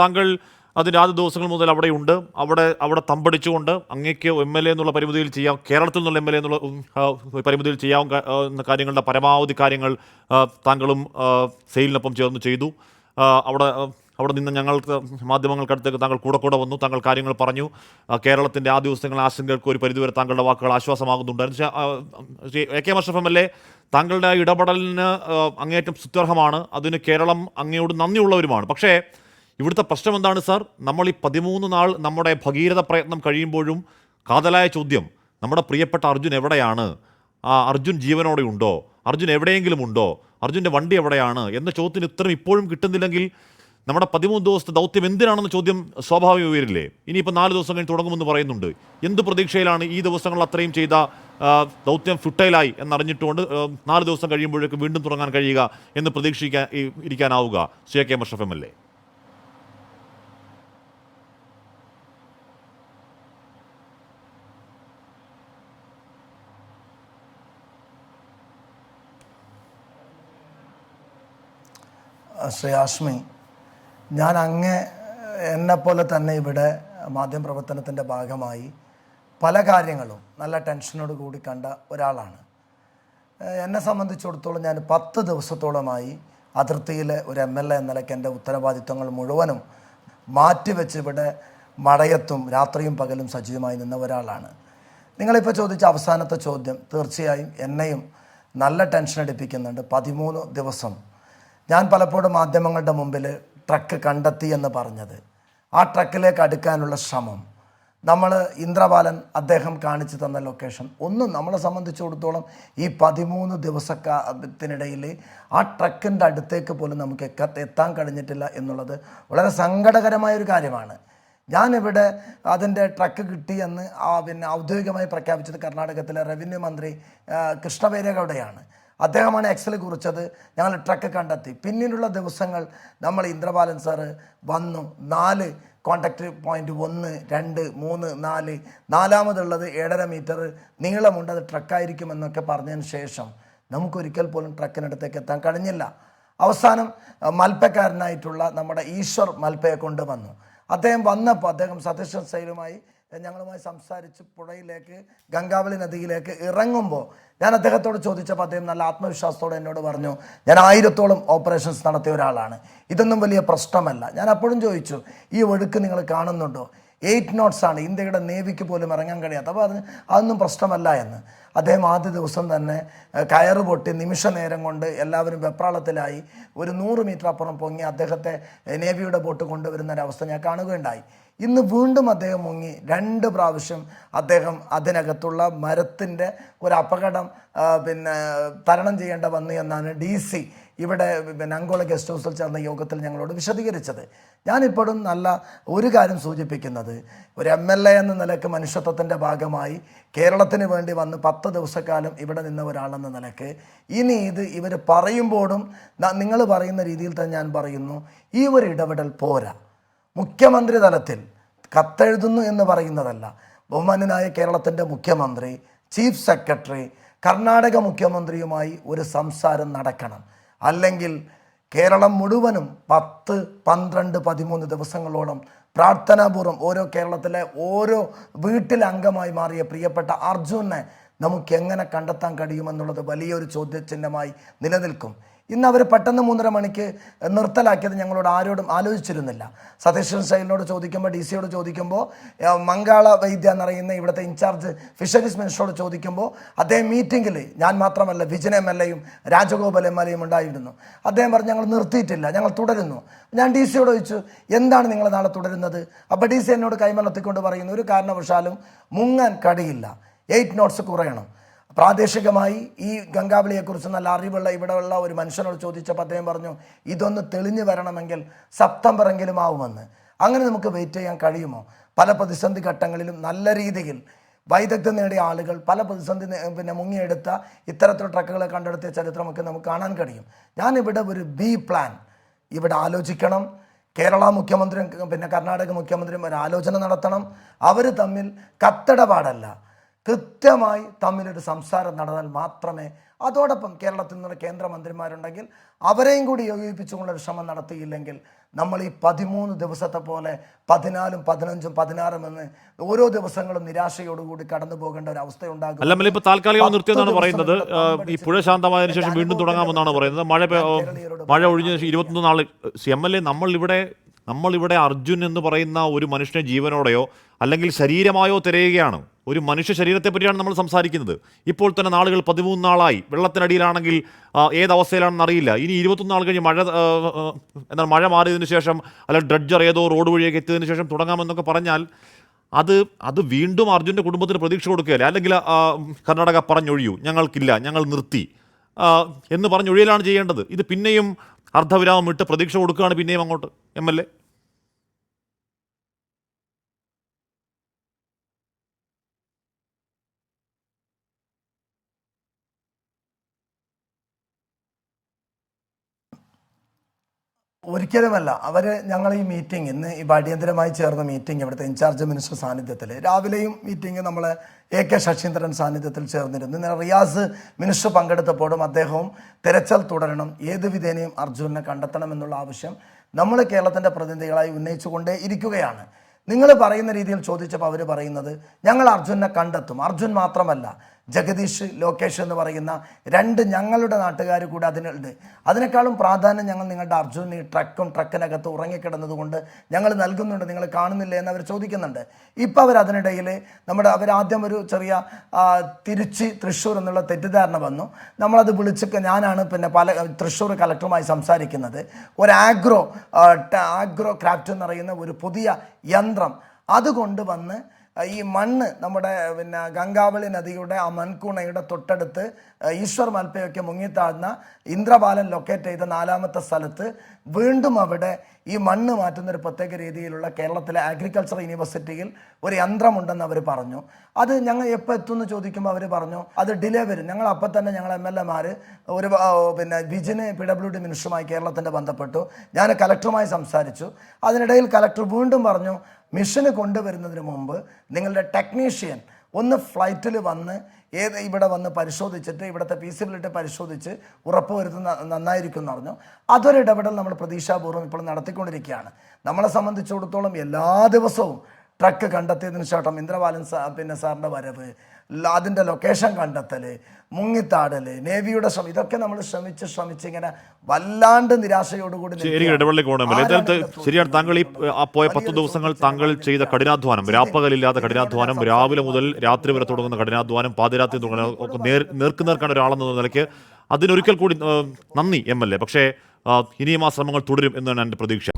താങ്കൾ അതിൻ്റെ ആദ്യ ദിവസങ്ങൾ മുതൽ അവിടെയുണ്ട്. അവിടെ തമ്പടിച്ചുകൊണ്ട് അങ്ങേക്ക് MLA എന്നുള്ള പരിമിതിയിൽ ചെയ്യാം, കേരളത്തിൽ നിന്നുള്ള MLA എന്നുള്ള പരിമിതിയിൽ ചെയ്യാവുന്ന കാര്യങ്ങളുടെ പരമാവധി കാര്യങ്ങൾ താങ്കളും സെയിലിനൊപ്പം ചേർന്ന് ചെയ്തു. അവിടെ അവിടെ നിന്ന് ഞങ്ങൾക്ക് മാധ്യമങ്ങൾക്കടുത്തേക്ക് താങ്കൾ കൂടെ വന്നു. താങ്കൾ കാര്യങ്ങൾ പറഞ്ഞു. കേരളത്തിൻ്റെ ആ ദിവസങ്ങൾ ആശങ്കകൾക്ക് ഒരു പരിധിവരെ താങ്കളുടെ വാക്കുകൾ ആശ്വാസമാകുന്നുണ്ടായിരുന്നു. AK അഷ്റഫ് MLA, താങ്കളുടെ ഇടപെടലിന് അങ്ങേയറ്റം സ്തുത്യർഹമാണ്. അതിന് കേരളം അങ്ങയോട് നന്ദിയുള്ളവരുമാണ്. പക്ഷേ ഇവിടുത്തെ പ്രശ്നം എന്താണ് സാർ? നമ്മൾ ഈ 13 നാൾ നമ്മുടെ ഭഗീരഥ പ്രയത്നം കഴിയുമ്പോഴും കാതലായ ചോദ്യം, നമ്മുടെ പ്രിയപ്പെട്ട അർജുൻ എവിടെയാണ്? അർജുൻ ജീവനോടെ ഉണ്ടോ? അർജുൻ എവിടെയെങ്കിലും ഉണ്ടോ? അർജുൻ്റെ വണ്ടി എവിടെയാണ് എന്ന ചോദ്യത്തിന് ഉത്തരം ഇപ്പോഴും കിട്ടുന്നില്ലെങ്കിൽ നമ്മുടെ 13 ദിവസത്തെ ദൗത്യം എന്തിനാണെന്ന ചോദ്യം സ്വാഭാവികം ഉയരില്ലേ? ഇനിയിപ്പോൾ 4 ദിവസം കഴിഞ്ഞ് തുടങ്ങുമെന്ന് പറയുന്നുണ്ട്. എന്ത് പ്രതീക്ഷയിലാണ് ഈ ദിവസങ്ങൾ അത്രയും ചെയ്ത ദൗത്യം ഫുട്ടൈലായി എന്നറിഞ്ഞിട്ടുകൊണ്ട് 4 ദിവസം കഴിയുമ്പോഴേക്ക് വീണ്ടും തുടങ്ങാൻ കഴിയുക എന്ന് ഇരിക്കാനാവുക AK അഷ്റഫ് MLA? ശ്രീ ആഷ്മി, ഞാൻ എന്നെപ്പോലെ തന്നെ ഇവിടെ മാധ്യമപ്രവർത്തനത്തിൻ്റെ ഭാഗമായി പല കാര്യങ്ങളും നല്ല ടെൻഷനോട് കൂടി കണ്ട ഒരാളാണ്. എന്നെ സംബന്ധിച്ചിടത്തോളം ഞാൻ 10 ദിവസത്തോളമായി അതിർത്തിയിലെ ഒരു MLA എന്ന നിലയ്ക്ക് എൻ്റെ ഉത്തരവാദിത്വങ്ങൾ മുഴുവനും മാറ്റിവെച്ച് ഇവിടെ മഴയത്തും രാത്രിയും പകലും സജീവമായി നിന്ന ഒരാളാണ്. നിങ്ങളിപ്പോൾ ചോദിച്ച അവസാനത്തെ ചോദ്യം തീർച്ചയായും എന്നെയും നല്ല ടെൻഷൻ അടിപ്പിക്കുന്നുണ്ട്. 13 ദിവസം ഞാൻ പലപ്പോഴും മാധ്യമങ്ങളുടെ മുമ്പിൽ ട്രക്ക് കണ്ടെത്തി എന്ന് പറഞ്ഞത്, ആ ട്രക്കിലേക്ക് അടുക്കാനുള്ള ശ്രമം, നമ്മൾ ഇന്ദ്രബാലൻ അദ്ദേഹം കാണിച്ചു തന്ന ലൊക്കേഷൻ ഒന്നും നമ്മളെ സംബന്ധിച്ചിടത്തോളം ഈ 13 ദിവസത്തിനിടയിൽ ആ ട്രക്കിൻ്റെ അടുത്തേക്ക് പോലും നമുക്ക് എത്താൻ കഴിഞ്ഞിട്ടില്ല എന്നുള്ളത് വളരെ സങ്കടകരമായൊരു കാര്യമാണ്. ഞാനിവിടെ അതിൻ്റെ ട്രക്ക് കിട്ടിയെന്ന് ഔദ്യോഗികമായി പ്രഖ്യാപിച്ചത് കർണാടകത്തിലെ റവന്യൂ മന്ത്രി കൃഷ്ണബൈരഗൌഡയാണ്. അദ്ദേഹമാണ് എക്സിൽ കുറിച്ചത്. ഞങ്ങൾ ട്രക്ക് കണ്ടെത്തി. പിന്നീടുള്ള ദിവസങ്ങൾ നമ്മൾ ഇന്ദ്രബാലൻ സാറ് വന്നു. 4 കോണ്ടാക്ട് പോയിന്റ്, 1, 2, 3, 4, നാലാമതുള്ളത് 7.5 മീറ്റർ നീളമുണ്ട്, അത് ട്രക്കായിരിക്കുമെന്നൊക്കെ പറഞ്ഞതിന് ശേഷം നമുക്കൊരിക്കൽ പോലും ട്രക്കിനടുത്തേക്ക് എത്താൻ കഴിഞ്ഞില്ല. അവസാനം മൽപ്പക്കാരനായിട്ടുള്ള നമ്മുടെ ഈശ്വർ മൽപ്പയെ കൊണ്ടുവന്നു. അദ്ദേഹം വന്നപ്പോൾ അദ്ദേഹം സതീശൻ സൈലുമായി ഞങ്ങളുമായി സംസാരിച്ച് പുഴയിലേക്ക് ഗംഗാവലി നദിയിലേക്ക് ഇറങ്ങുമ്പോൾ ഞാൻ അദ്ദേഹത്തോട് ചോദിച്ചപ്പോൾ അദ്ദേഹം നല്ല ആത്മവിശ്വാസത്തോടെ എന്നോട് പറഞ്ഞു, ഞാൻ 1000ഓളം ഓപ്പറേഷൻസ് നടത്തിയ ഒരാളാണ്, ഇതൊന്നും വലിയ പ്രശ്നമല്ല. ഞാൻ അപ്പോഴും ചോദിച്ചു, ഈ ഒഴുക്ക് നിങ്ങൾ കാണുന്നുണ്ടോ? 8 knots ആണ്, ഇന്ത്യയുടെ നേവിക്ക് പോലും ഇറങ്ങാൻ കഴിയാത്ത. അപ്പോൾ അതൊന്നും പ്രശ്നമല്ല എന്ന് അദ്ദേഹം ആദ്യ ദിവസം തന്നെ കയറ് പൊട്ടി നിമിഷ നേരം കൊണ്ട് എല്ലാവരും വെപ്രാളത്തിലായി ഒരു 100 മീറ്റർ അപ്പുറം പൊങ്ങി അദ്ദേഹത്തെ നേവിയുടെ ബോട്ട് കൊണ്ടുവരുന്ന ഒരവസ്ഥ ഞാൻ കാണുകയുണ്ടായി. ഇന്ന് വീണ്ടും അദ്ദേഹം മുങ്ങി 2 പ്രാവശ്യം അദ്ദേഹം അതിനകത്തുള്ള മരത്തിൻ്റെ ഒരു അപകടം തരണം ചെയ്യേണ്ട വന്നു എന്നാണ് DC ഇവിടെ അങ്കോള ഗസ്റ്റ് ഹൗസിൽ ചേർന്ന യോഗത്തിൽ ഞങ്ങളോട് വിശദീകരിച്ചത്. ഞാനിപ്പോഴും നല്ല ഒരു കാര്യം സൂചിപ്പിക്കുന്നത്, ഒരു MLA എന്ന നിലയ്ക്ക് മനുഷ്യത്വത്തിൻ്റെ ഭാഗമായി കേരളത്തിന് വേണ്ടി വന്ന് 10 ദിവസക്കാലം ഇവിടെ നിന്ന ഒരാളെന്ന നിലയ്ക്ക് ഇനി ഇവർ പറയുമ്പോഴും നിങ്ങൾ പറയുന്ന രീതിയിൽ തന്നെ ഞാൻ പറയുന്നു, ഈ ഒരു ഇടപെടൽ പോരാ. മുഖ്യമന്ത്രി തലത്തിൽ കത്തെഴുതുന്നു എന്ന് പറയുന്നതല്ല. ബഹുമാന്യനായ കേരളത്തിൻ്റെ മുഖ്യമന്ത്രി, ചീഫ് സെക്രട്ടറി, കർണാടക മുഖ്യമന്ത്രിയുമായി ഒരു സംസാരം നടക്കണം. അല്ലെങ്കിൽ കേരളം മുഴുവനും 10, 12, 13 ദിവസങ്ങളോളം പ്രാർത്ഥനാപൂർവ്വം കേരളത്തിലെ ഓരോ വീട്ടിലെ അംഗമായി മാറിയ പ്രിയപ്പെട്ട അർജുനെ നമുക്ക് എങ്ങനെ കണ്ടെത്താൻ കഴിയുമെന്നുള്ളത് വലിയൊരു ചോദ്യചിഹ്നമായി നിലനിൽക്കും. ഇന്ന് അവർ പെട്ടെന്ന് 3:30 മണിക്ക് നിർത്തലാക്കിയത് ഞങ്ങളോട് ആരോടും ആലോചിച്ചിരുന്നില്ല. സതീശൻ ശൈലിനോട് ചോദിക്കുമ്പോൾ, DC ചോദിക്കുമ്പോൾ, മംഗാള വൈദ്യ എന്നറിയുന്ന ഇവിടുത്തെ ഇൻചാർജ് ഫിഷറീസ് മിനിസ്റ്ററോട് ചോദിക്കുമ്പോൾ അദ്ദേഹം മീറ്റിങ്ങിൽ ഞാൻ മാത്രമല്ല വിജയൻ MLA യും രാജഗോപാൽ MLA യും ഉണ്ടായിരുന്നു. അദ്ദേഹം പറഞ്ഞു, ഞങ്ങൾ നിർത്തിയിട്ടില്ല, ഞങ്ങൾ തുടരുന്നു. ഞാൻ DC ചോദിച്ചു, എന്താണ് നിങ്ങൾ നാളെ തുടരുന്നത്? അപ്പോൾ DC എന്നോട് കൈമലർത്തിക്കൊണ്ട് പറയുന്നു, ഒരു കാരണവശാലും മുങ്ങാൻ കഴിയില്ല, 8 knots കുറയണം. പ്രാദേശികമായി ഈ ഗംഗാവലിയെക്കുറിച്ച് നല്ല അറിവുള്ള ഇവിടെയുള്ള ഒരു മനുഷ്യനോട് ചോദിച്ചപ്പോൾ അദ്ദേഹം പറഞ്ഞു, ഇതൊന്ന് തെളിഞ്ഞു വരണമെങ്കിൽ സെപ്റ്റംബറെങ്കിലും ആവുമെന്ന്. അങ്ങനെ നമുക്ക് വെയിറ്റ് ചെയ്യാൻ കഴിയുമോ? പല പ്രതിസന്ധി ഘട്ടങ്ങളിലും നല്ല രീതിയിൽ വൈദഗ്ധ്യം നേടിയ ആളുകൾ പല പ്രതിസന്ധി മുങ്ങിയെടുത്ത ഇത്തരത്തിലുള്ള ട്രക്കുകളെ കണ്ടെടുത്തിയ ചരിത്രമൊക്കെ നമുക്ക് കാണാൻ കഴിയും. ഞാനിവിടെ ഒരു പ്ലാൻ ഇവിടെ ആലോചിക്കണം. കേരള മുഖ്യമന്ത്രിയും കർണാടക മുഖ്യമന്ത്രിയും ഒരു ആലോചന നടത്തണം. അവർ തമ്മിൽ കത്തിടപാടല്ല, കൃത്യമായി തമ്മിലൊരു സംസാരം നടന്നാൽ മാത്രമേ, അതോടൊപ്പം കേരളത്തിൽ നിന്നുള്ള കേന്ദ്രമന്ത്രിമാരുണ്ടെങ്കിൽ അവരെയും കൂടി യോജിപ്പിച്ചുകൊണ്ടൊരു ശ്രമം നടത്തിയില്ലെങ്കിൽ നമ്മൾ ഈ 13 ദിവസത്തെ പോലെ 14, 15, 16 എന്ന് ഓരോ ദിവസങ്ങളും നിരാശയോടുകൂടി കടന്നു പോകേണ്ട ഒരു അവസ്ഥ ഉണ്ടാകും. അല്ല, ഇപ്പൊ താൽക്കാലികമായി നിർത്തിയെന്നാണ് പറയുന്നത്. ഈ പുഴ ശാന്തമായതിനു ശേഷം വീണ്ടും തുടങ്ങാമെന്നാണ് പറയുന്നത്. മഴ ഒഴിഞ്ഞ ശേഷം 21 നാൾ MLA നമ്മളിവിടെ അർജുൻ എന്ന് പറയുന്ന ഒരു മനുഷ്യനെ ജീവനോടെയോ അല്ലെങ്കിൽ ശരീരമായോ തിരയുകയാണ്. ഒരു മനുഷ്യ ശരീരത്തെ പറ്റിയാണ് നമ്മൾ സംസാരിക്കുന്നത്. ഇപ്പോൾ തന്നെ നാളുകൾ 13 നാളായി വെള്ളത്തിനടിയിലാണെങ്കിൽ ഏതവസ്ഥയിലാണെന്ന് അറിയില്ല. ഇനി 21 നാൾ കഴിഞ്ഞ് മഴ മാറിയതിനു ശേഷം അല്ലെങ്കിൽ ഡ്രഡ്ജർ ഏതോ റോഡ് വഴിയൊക്കെ എത്തിയതിനു ശേഷം തുടങ്ങാമെന്നൊക്കെ പറഞ്ഞാൽ അത് വീണ്ടും അർജുൻ്റെ കുടുംബത്തിന് പ്രതീക്ഷ കൊടുക്കുകയല്ലേ? അല്ലെങ്കിൽ കർണാടക പറഞ്ഞൊഴിയൂ, ഞങ്ങൾക്കില്ല, ഞങ്ങൾ നിർത്തി എന്ന് പറഞ്ഞൊഴിയലാണ് ചെയ്യേണ്ടത്. ഇത് പിന്നെയും അർദ്ധവിരാമം ഇട്ട് പ്രതീക്ഷ കൊടുക്കുകയാണ് പിന്നെയും അങ്ങോട്ട് MLA. ഒരിക്കലുമല്ല. ഞങ്ങൾ ഈ മീറ്റിംഗ് ഇന്ന് ഈ അടിയന്തരമായി ചേർന്ന മീറ്റിംഗ് ഇവിടുത്തെ ഇൻചാർജ് മിനിസ്റ്റർ സാന്നിധ്യത്തിൽ രാവിലെയും മീറ്റിംഗ് നമ്മൾ AK ശശീന്ദ്രൻ സാന്നിധ്യത്തിൽ ചേർന്നിരുന്നു. ഇന്നലെ റിയാസ് മിനിസ്റ്റർ പങ്കെടുത്തപ്പോഴും അദ്ദേഹവും തിരച്ചിൽ തുടരണം, ഏത് വിധേനയും അർജുനെ കണ്ടെത്തണമെന്നുള്ള ആവശ്യം നമ്മൾ കേരളത്തിൻ്റെ പ്രതിനിധികളായി ഉന്നയിച്ചുകൊണ്ടേ ഇരിക്കുകയാണ്. നിങ്ങൾ പറയുന്ന രീതിയിൽ ചോദിച്ചപ്പോൾ അവർ പറയുന്നത് ഞങ്ങൾ അർജുനെ കണ്ടെത്തും. അർജുൻ മാത്രമല്ല, ജഗദീഷ്, ലോകേഷ് എന്ന് പറയുന്ന 2 ഞങ്ങളുടെ നാട്ടുകാർ കൂടെ അതിനുണ്ട്. അതിനേക്കാളും പ്രാധാന്യം ഞങ്ങൾ നിങ്ങളുടെ അർജുൻ ഈ ട്രക്കിനകത്ത് ഉറങ്ങിക്കിടന്നതുകൊണ്ട് ഞങ്ങൾ നൽകുന്നുണ്ട്, നിങ്ങൾ കാണുന്നില്ല എന്ന് അവർ ചോദിക്കുന്നുണ്ട്. ഇപ്പം അതിനിടയിൽ അവരാദ്യം ഒരു ചെറിയ തിരുച്ചി തൃശ്ശൂർ എന്നുള്ള തെറ്റിദ്ധാരണ വന്നു. നമ്മളത് ഞാനാണ് തൃശ്ശൂർ കളക്ടറുമായി സംസാരിക്കുന്നത്. ഒരു ആഗ്രോ ക്രാഫ്റ്റ് എന്ന് പറയുന്ന ഒരു പുതിയ യന്ത്രം അതുകൊണ്ടുവന്ന് ഈ മണ്ണ് നമ്മുടെ ഗംഗാവളി നദിയുടെ ആ മൺകൂണയുടെ തൊട്ടടുത്ത് ഈശ്വർ മൽപ്പയൊക്കെ മുങ്ങിത്താഴ്ന്ന ഇന്ദ്രപാലൻ ലൊക്കേറ്റ് ചെയ്ത 4ാമത്തെ സ്ഥലത്ത് വീണ്ടും അവിടെ ഈ മണ്ണ് മാറ്റുന്നൊരു പ്രത്യേക രീതിയിലുള്ള കേരളത്തിലെ അഗ്രികൾച്ചർ യൂണിവേഴ്സിറ്റിയിൽ ഒരു യന്ത്രമുണ്ടെന്ന് അവർ പറഞ്ഞു. അത് ഞങ്ങൾ എപ്പോൾ എത്തുമെന്ന് ചോദിക്കുമ്പോൾ അവർ പറഞ്ഞു അത് ഡിലേ വരും. ഞങ്ങൾ അപ്പം തന്നെ ഞങ്ങൾ MLA-മാർ ഒരു വിജിന് PWD മിനിസ്റ്ററുമായി കേരളത്തിൻ്റെ ബന്ധപ്പെട്ടു. ഞാൻ കലക്ടറുമായി സംസാരിച്ചു. അതിനിടയിൽ കലക്ടർ വീണ്ടും പറഞ്ഞു മിഷന് കൊണ്ടുവരുന്നതിന് മുമ്പ് നിങ്ങളുടെ ടെക്നീഷ്യൻ ഒന്ന് ഫ്ലൈറ്റിൽ വന്ന് ഇവിടെ വന്ന് പരിശോധിച്ചിട്ട് ഇവിടുത്തെ ഫീസിബിലിറ്റി പരിശോധിച്ച് ഉറപ്പുവരുത്തുന്ന നന്നായിരിക്കും എന്ന് പറഞ്ഞു. അതൊരു ഇടപെടൽ നമ്മൾ പ്രതീക്ഷാപൂർവ്വം ഇപ്പോൾ നടത്തിക്കൊണ്ടിരിക്കുകയാണ്. നമ്മളെ സംബന്ധിച്ചിടത്തോളം എല്ലാ ദിവസവും ട്രക്ക് കണ്ടെത്തിയതിനു ശേഷം ഇന്ദ്രപാലൻ സാറിൻ്റെ വരവ്, അതിൻ്റെ ലൊക്കേഷൻ കണ്ടെത്തൽ, മുങ്ങിത്താടൽ, നേവിയുടെ ശ്രമം, ഇതൊക്കെ നമ്മൾ ശ്രമിച്ച് ഇങ്ങനെ വല്ലാണ്ട് നിരാശയോടുകൂടി ശരിയാണ്. താങ്കൾ ഈ പോയ 10 ദിവസങ്ങൾ താങ്കൾ ചെയ്ത കഠിനാധ്വാനം, രാപ്പകലില്ലാത്ത കഠിനാധ്വാനം, രാവിലെ മുതൽ രാത്രി വരെ തുടങ്ങുന്ന കഠിനാധ്വാനം, പാതിരാത്രി തുടങ്ങുന്ന ഒക്കെ നേർക്കാണ് ഒരാളെന്ന നിലയ്ക്ക് അതിനൊരിക്കൽ കൂടി നന്ദി MLA. പക്ഷേ ഇനിയും ആ ശ്രമങ്ങൾ തുടരും എന്നാണ് എൻ്റെ പ്രതീക്ഷ.